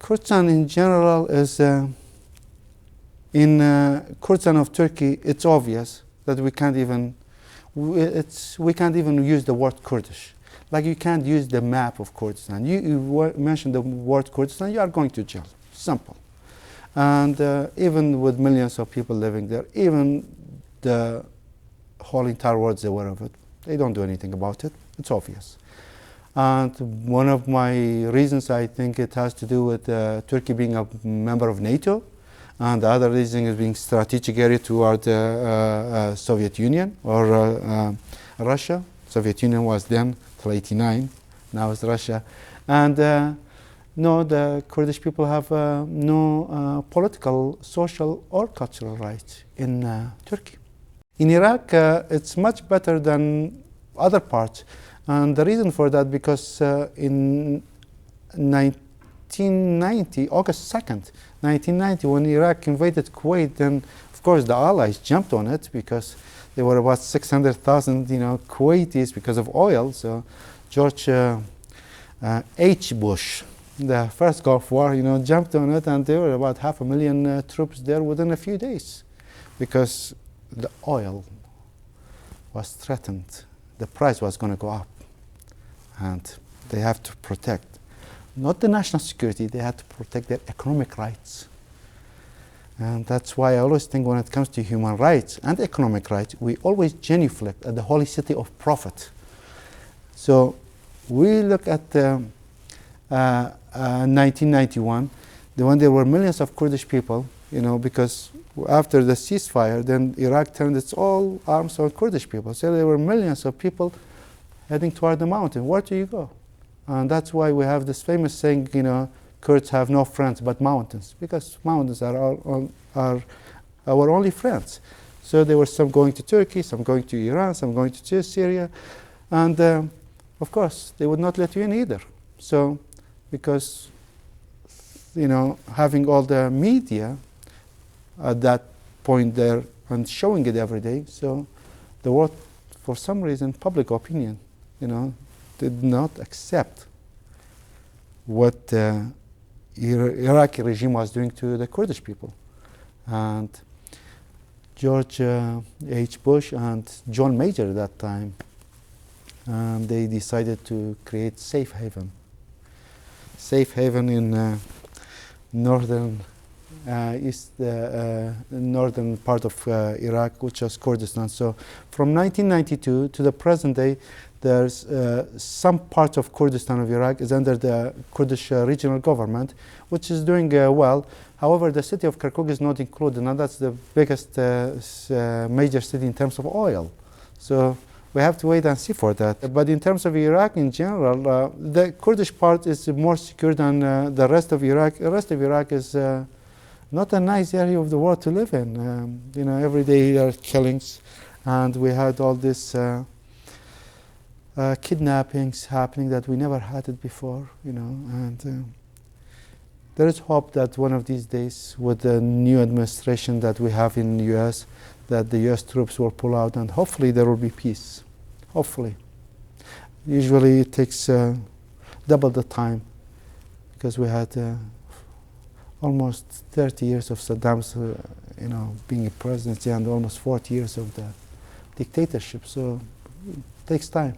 Kurdistan in general is, in Kurdistan of Turkey, it's obvious that we can't even use the word Kurdish. Like you can't use the map of Kurdistan. You mention the word Kurdistan, you are going to jail. Simple. And even with millions of people living there, even the whole entire world is aware of it. They don't do anything about it. It's obvious. And one of my reasons, I think it has to do with Turkey being a member of NATO, and the other reason is being strategic area toward the Soviet Union or Russia. Soviet Union was then till '89, now it's Russia. And no, the Kurdish people have no political, social, or cultural rights in Turkey. In Iraq, it's much better than other parts. And the reason for that, because in 1990, August 2nd, 1990, when Iraq invaded Kuwait, then of course the Allies jumped on it because there were about 600,000, Kuwaitis because of oil. So George H. Bush, the first Gulf War, jumped on it, and there were about 500,000 troops there within a few days because the oil was threatened. The price was going to go up, and they have to protect not the national security, they had to protect their economic rights. And that's why I always think when it comes to human rights and economic rights, we always genuflect at the holy city of profit. So we look at 1991, when there were millions of Kurdish people, because after the ceasefire, then Iraq turned its all arms on Kurdish people. So there were millions of people heading toward the mountain. Where do you go? And that's why we have this famous saying, Kurds have no friends but mountains, because mountains are our only friends. So there were some going to Turkey, some going to Iran, some going to Syria, and of course they would not let you in either. So because having all the media at that point there and showing it every day, so the world, for some reason, public opinion, did not accept what the Iraqi regime was doing to the Kurdish people. And George H. Bush and John Major at that time, they decided to create Safe Haven. Safe Haven in northern northern part of Iraq, which was Kurdistan. So from 1992 to the present day, there's some part of Kurdistan of Iraq is under the Kurdish regional government, which is doing well. However, the city of Kirkuk is not included, and that's the biggest major city in terms of oil. So we have to wait and see for that. But in terms of Iraq in general, the Kurdish part is more secure than the rest of Iraq. The rest of Iraq is not a nice area of the world to live in. Every day there are killings, and we had all this kidnappings happening that we never had it before, and there is hope that one of these days, with the new administration that we have in the U.S., that the U.S. troops will pull out, and hopefully there will be peace. Hopefully. Usually it takes double the time, because we had almost 30 years of Saddam's, being a presidency, and almost 40 years of the dictatorship. So it takes time.